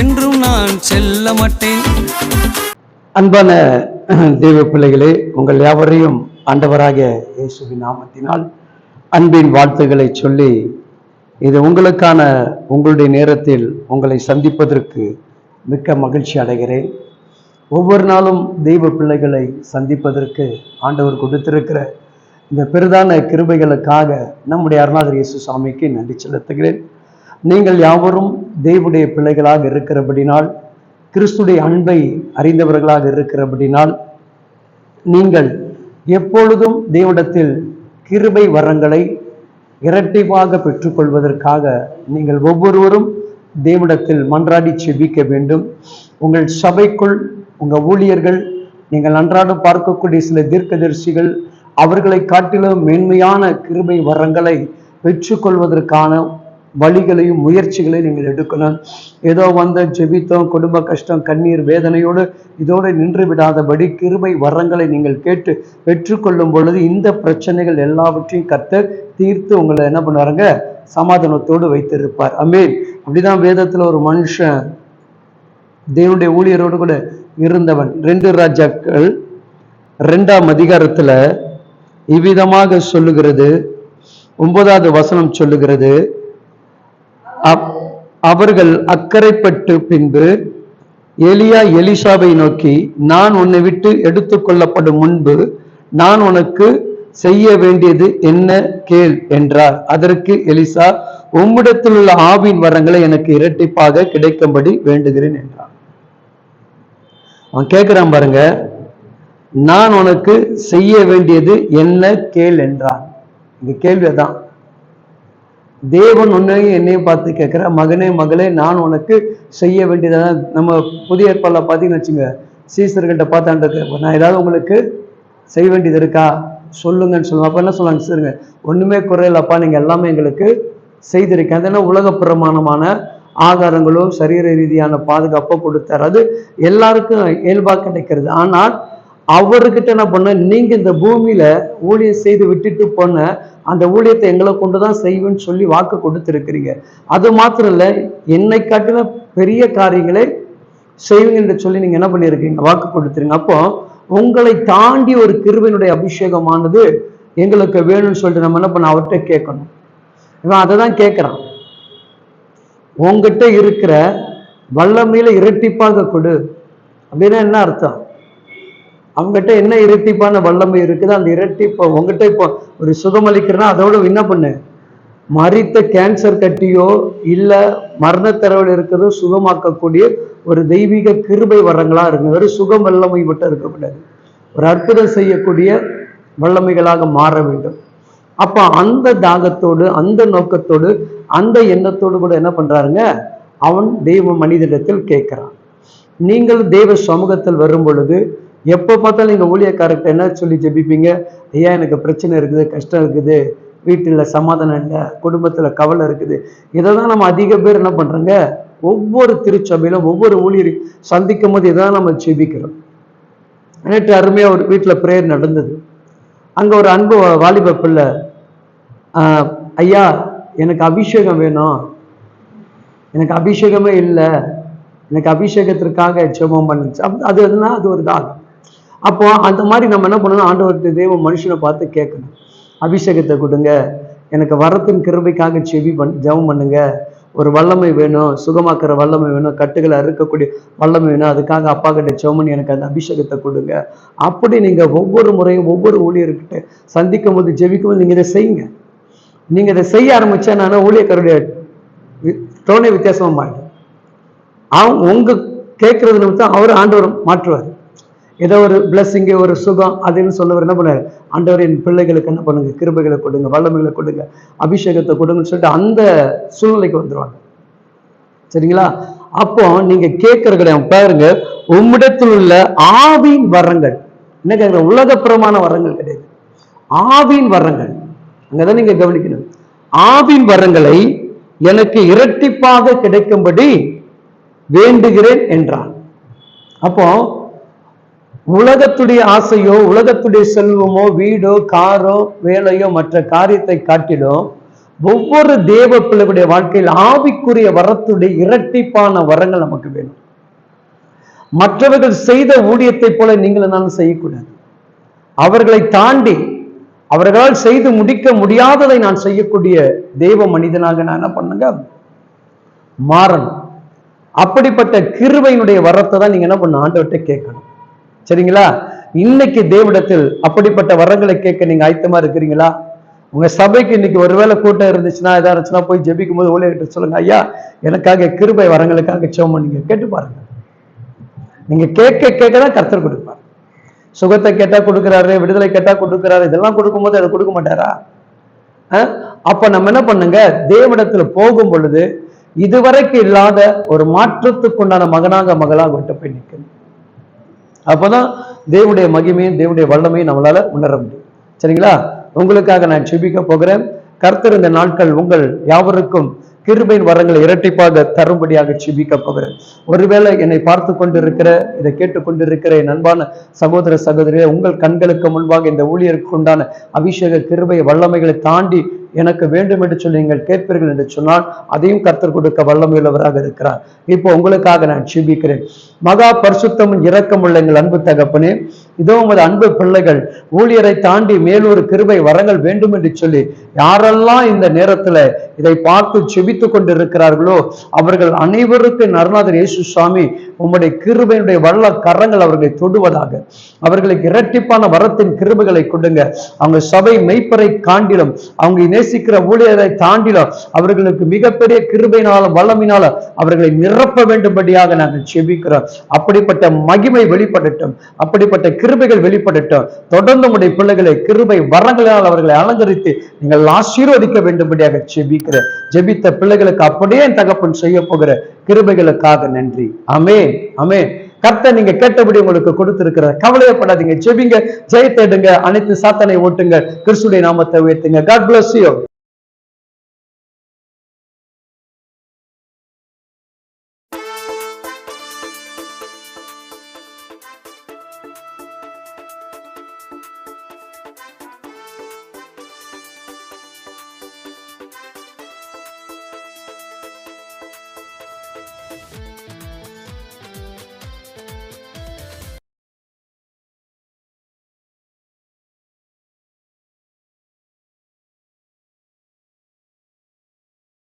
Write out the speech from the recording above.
என்றும் நான் செல்ல மாட்டேன். அன்பான தெய்வ பிள்ளைகளே, உங்கள் யாவரையும் ஆண்டவராகிய இயேசுவின் நாமத்தினால் அன்பின் வாழ்த்துக்களை சொல்லி, இது உங்களுக்கான உங்களுடைய நேரத்தில் உங்களை சந்திப்பதற்கு மிக்க மகிழ்ச்சி அடைகிறேன். ஒவ்வொரு நாளும் தெய்வ பிள்ளைகளை சந்திப்பதற்கு ஆண்டவர் கொடுத்திருக்கிற இந்த பெரிதான கிருபைகளுக்காக நம்முடைய அருணாதர் இயேசு சாமிக்கு நன்றி செலுத்துகிறேன். நீங்கள் யாவரும் தெய்வனுடைய பிள்ளைகளாக இருக்கிறபடினால், கிறிஸ்துடைய அன்பை அறிந்தவர்களாக இருக்கிறபடினால், நீங்கள் எப்பொழுதும் தேவனிடத்தில் கிருபை வரங்களை இரட்டிப்பாக பெற்றுக்கொள்வதற்காக நீங்கள் ஒவ்வொருவரும் தேவனிடத்தில் மன்றாடி செபிக்க வேண்டும். உங்கள் சபைக்குள் உங்கள் ஊழியர்கள், நீங்கள் அன்றாடம் பார்க்கக்கூடிய சில தீர்க்கதரிசிகள், அவர்களை காட்டிலும் மேன்மையான கிருபை வரங்களை பெற்றுக்கொள்வதற்கான வழிகளையும் முயற்சிகளையும் நீங்கள் எடுக்கணும். ஏதோ வந்த ஜெபித்தோம், குடும்ப கஷ்டம், கண்ணீர், வேதனையோடு இதோடு நின்று விடாதபடி கிருபை வரங்களை நீங்கள் கேட்டு பெற்றுக்கொள்ளும் பொழுது இந்த பிரச்சனைகள் எல்லாவற்றையும் கர்த்தர் தீர்த்து உங்களை என்ன பண்ணுவாருங்க, சமாதானத்தோடு வைத்திருப்பார். ஆமென். அப்படிதான் வேதத்துல ஒரு மனுஷன் தேவனுடைய ஊழியரோடு கூட இருந்தவன். 2 ராஜாக்கள் 2ஆம் அதிகாரத்துல இவ்விதமாக சொல்லுகிறது. 9வது வசனம் சொல்லுகிறது, அவர்கள் அக்கறைப்பட்டு பின்பு எலியா எலிசாவை நோக்கி, நான் உன்னை விட்டு எடுத்துக்கொள்ளப்படும் முன்பு நான் உனக்கு செய்ய வேண்டியது என்ன கேள் என்றார். அதற்கு எலிசா, உம்மிடத்தில் உள்ள ஆவின் வரங்களை எனக்கு இரட்டிப்பாக கிடைக்கும்படி வேண்டுகிறேன் என்றார். அவன் கேட்கிறான் பாருங்க, நான் உனக்கு செய்ய வேண்டியது என்ன கேள் என்றான். இந்த கேள்விதான் தேவன் உன்னையும் என்னையும் பார்த்து கேட்கிற, மகனே மகளே, நான் உனக்கு செய்ய வேண்டியதான். நம்ம புதிய ஏற்பாடுல பார்த்தீங்கன்னு வச்சுங்க, சீசர்கிட்ட பார்த்தாண்டு, நான் ஏதாவது உங்களுக்கு செய்ய வேண்டியது இருக்கா சொல்லுங்கன்னு சொல்லுவாங்க. அப்ப என்ன சொல்லுவாங்க, சரிங்க, ஒண்ணுமே குறையிலப்பா, நீங்க எல்லாமே எங்களுக்கு செய்திருக்கேன். அதனால உலக பிரமாணமான ஆகாரங்களோ சரீர ரீதியான பாதுகாப்போ கொடுத்தார். அது எல்லாருக்கும் இயல்பா கிடைக்கிறது. ஆனால் அவர்கிட்ட என்ன பண்ண, நீங்க இந்த பூமியில ஊழியம் செய்து விட்டுட்டு போன அந்த ஊழியத்தை எங்களை கொண்டுதான் செய்வேன்னு சொல்லி வாக்கு கொடுத்திருக்கிறீங்க. அது மாத்திரம் இல்ல, என்னை காட்டின பெரிய காரியங்களை செய்வீங்க என்று சொல்லி நீங்க என்ன பண்ணிருக்கீங்க, வாக்கு கொடுத்துருங்க. அப்போ உங்களை தாண்டி ஒரு கிருபையினுடைய அபிஷேகமானது எங்களுக்கு வேணும்னு சொல்லிட்டு நம்ம என்ன பண்ண, அவர்கிட்ட கேட்கணும். இவன் அதை தான் கேட்கிறான். உங்ககிட்ட இருக்கிற வல்லமையில இரட்டிப்பாக கொடு அப்படின்னா என்ன அர்த்தம்? அவங்ககிட்ட என்ன இரட்டிப்பான வல்லமை இருக்குது, அந்த இரட்டிப்பை உங்ககிட்ட இப்போ ஒரு சுகமளிக்கிறனா அதோட என்ன பண்ணு, மரித்த கேன்சர் கட்டியோ இல்ல மரணத்தரவில் இருக்கிறதோ சுகமாக்கக்கூடிய ஒரு தெய்வீக கிருபை வரங்களா இருக்கு. வெறும் சுகம் வல்லமை மட்டும் இருக்கக்கூடாது, ஒரு அற்புதம் செய்யக்கூடிய வல்லமைகளாக மாற வேண்டும். அப்ப அந்த தாகத்தோடு, அந்த நோக்கத்தோடு, அந்த எண்ணத்தோடு கூட என்ன பண்றாருங்க, அவன் தெய்வ மனிதனிடத்தில் கேட்கிறான். நீங்கள் தெய்வ சமூகத்தில் வரும் பொழுது எப்போ பார்த்தாலும் நீங்க ஊழியக்காரர்கிட்ட என்ன சொல்லி ஜெபிப்பீங்க, ஐயா எனக்கு பிரச்சனை இருக்குது, கஷ்டம் இருக்குது, வீட்டில் சமாதானம் இல்லை, குடும்பத்துல கவலை இருக்குது. இதைதான் நம்ம அதிக பேர் என்ன பண்றாங்க, ஒவ்வொரு திருச்சபையிலும் ஒவ்வொரு ஊழியரை சந்திக்கும் போது இதான் நம்ம ஜெபிக்கிறோம். நேற்று அருமையா ஒரு வீட்டுல பிரேயர் நடந்தது. அங்க ஒரு அன்பு வாலிப பிள்ளை, ஐயா எனக்கு அபிஷேகம் வேணும், எனக்கு அபிஷேகமே இல்லை, எனக்கு அபிஷேகத்திற்காக ஜெபம் பண்ணுச்சு. அதுனா அது ஒரு தாகம். அப்போ அந்த மாதிரி நம்ம என்ன பண்ணணும், ஆண்டவர்கிட்ட தெய்வ மனுஷனை பார்த்து கேட்கணும், அபிஷேகத்தை கொடுங்க, எனக்கு வரத்தின் கிருபைக்காக ஜெபம் பண்ணுங்க, ஒரு வல்லமை வேணும், சுகமாக்குற வல்லமை வேணும், கட்டுகளை அறுக்கக்கூடிய வல்லமை வேணும், அதுக்காக அப்பா கிட்ட ஜெபம் பண்ணி எனக்கு அந்த அபிஷேகத்தை கொடுங்க. அப்படி நீங்க ஒவ்வொரு முறையும் ஒவ்வொரு ஊழியர்கிட்ட சந்திக்கும் போது ஜெபிக்கும் போது நீங்க இதை செய்யுங்க. நீங்க இதை செய்ய ஆரம்பிச்சா நான் ஊழியக்காரருடைய தோணை வித்தியாசமா மாட்டேன். அவங்க உங்க கேட்கறது நிமித்தம் அவர் ஆண்டவர் மாற்றுவார். ஏதோ ஒரு பிளஸ்ஸிங், ஒரு சுகம் அதுன்னு சொல்லவர் என்ன பண்ணாரு, ஆண்டவர் என் பிள்ளைகளுக்கு என்ன பண்ணுங்க, கிருபைகளை கொடுங்க, வல்லமைகளை கொடுங்க, அபிஷேகத்தை கொடுங்கன்னு சொல்லிட்டு அந்த சூழ்நிலைக்கு வந்துருவாங்க. சரிங்களா? அப்போ நீங்க கேட்கறது கிடையாது. பாருங்க, உம்மிடத்தில் உள்ள ஆவின் வரங்கள் என்ன கேட்கிற, உலகப்புறமான வரங்கள் கிடையாது, ஆவின் வரங்கள். அங்கதான் நீங்க கவனிக்கணும். ஆவின் வரங்களை எனக்கு இரட்டிப்பாக கிடைக்கும்படி வேண்டுகிறேன் என்றான். அப்போ உலகத்துடைய ஆசையோ, உலகத்துடைய செல்வமோ, வீடோ, காரோ, வேலையோ, மற்ற காரியத்தை காட்டிலும் ஒவ்வொரு தேவ பிள்ளைகளுடைய வாழ்க்கையில் ஆவிக்குரிய வரத்துடைய இரட்டிப்பான வரங்கள் நமக்கு வேணும். மற்றவர்கள் செய்த ஊழியத்தை போல நீங்களும் நானும் செய்யக்கூடாது. அவர்களை தாண்டி அவர்களால் செய்து முடிக்க முடியாததை நான் செய்யக்கூடிய தேவ மனிதனாக நான் என்ன பண்ணுங்க மாறணும். அப்படிப்பட்ட கிருபையினுடைய வரத்தை தான் நீங்க என்ன பண்ண ஆண்டவர்கிட்ட கேட்கணும். சரிங்களா? இன்னைக்கு தேவனிடத்தில் அப்படிப்பட்ட வரங்களை கேட்க நீங்க ஆயத்தமா இருக்கிறீங்களா? உங்க சபைக்கு இன்னைக்கு ஒருவேளை கூட்டம் இருந்துச்சுன்னா ஏதா இருந்துச்சுன்னா போய் ஜெபிக்கும் போது ஊழியர்கிட்ட சொல்லுங்க, ஐயா எனக்காக கிருபை வரங்களுக்காக ஜெபம் பண்ணீங்க கேட்டு பாருங்க. நீங்க கேட்க கேட்கதான் கர்த்தர் கொடுப்பார். சுகத்தை கேட்டா கொடுக்குறாரு, விடுதலை கேட்டா கொடுக்குறாரு, இதெல்லாம் கொடுக்கும்போது அதை கொடுக்க மாட்டாரா? அப்ப நம்ம என்ன பண்ணுங்க, தேவனிடத்துல போகும் பொழுது இதுவரைக்கும் இல்லாத ஒரு மாற்றத்துக்குண்டான மகனாக மகளாக விட்டு போய் நிற்கணும். அப்பதான் தேவனுடைய மகிமையும் தேவனுடைய வல்லமையும் நம்மளால உணர முடியும். சரிங்களா? உங்களுக்காக நான் ஜெபிக்க போகிறேன். கர்த்தர் இந்த நாட்கள் உங்கள் யாவருக்கும் கிருபையின் வரங்களை இரட்டிப்பாக தரும்படியாக ஜெபிக்க போகிறேன். ஒருவேளை என்னை பார்த்து கொண்டிருக்கிற, இதை கேட்டுக்கொண்டிருக்கிற என் அன்பான சகோதர சகோதரியே, உங்கள் கண்களுக்கு முன்பாக இந்த ஊழியருக்கு உண்டான அபிஷேக கிருபை வல்லமைகளை தாண்டி எனக்கு வேண்டும் என்று சொல்லி நீங்கள் கேட்பீர்கள் என்று சொன்னால் அதையும் கர்த்தர் கொடுக்க வல்லமையுள்ளவராக இருக்கிறார். இப்போ உங்களுக்காக நான் ஜெபிக்கிறேன். மகா பரிசுத்தமும் இரக்கமுள்ள எங்கள் அன்பு தகப்பனே, இதோ உமது அன்பு பிள்ளைகள் ஊழியரை தாண்டி மேலொரு கிருபை வரங்கள் வேண்டும் என்று சொல்லி யாரெல்லாம் இந்த நேரத்துல இதை பார்த்து ஜெபித்துக் கொண்டிருக்கிறார்களோ அவர்கள் அனைவருக்கு அருளாளர் இயேசு சுவாமி உம்முடைய கிருபையினுடைய வல்ல கரங்கள் அவர்களை தொடுவதாக, அவர்களுக்கு இரட்டிப்பான வரத்தின் கிருபைகளை கொடுங்க. அவங்க சபை மெய்ப்பரை காண்டிலும், அவங்க நேசிக்கிற ஊழியரை தாண்டிலும் அவர்களுக்கு மிகப்பெரிய கிருபையினாலும் வல்லமினாலும் அவர்களை நிரப்ப வேண்டும்படியாக நாங்கள் ஜெபிக்கிறோம். அப்படிப்பட்ட மகிமை வெளிப்படட்டும், அப்படிப்பட்ட கிருபைகள் வெளிப்படட்டும். தொடர்ந்து உடைய பிள்ளைகளை கிருபை வரங்களால் அவர்களை அலங்கரித்து நீங்கள் ஆசீர்வதிக்க வேண்டும்படியாக ஜெபிக்கிறேன். ஜெபித்த பிள்ளைகளுக்கு அப்படியே என் தகப்பன் செய்ய போகிற கிருபைகளுக்காக நன்றி. ஆமென், ஆமென். கர்த்தர் நீங்க கேட்டபடி உங்களுக்கு கொடுத்திருக்கிற, கவலையப்படாதீங்க, ஜெபிங்க, ஜெயத்தேடுங்க, அனைத்து சாத்தானை ஓட்டுங்க, கிறிஸ்துவின் நாமத்தை உயர்த்துங்க. God bless you.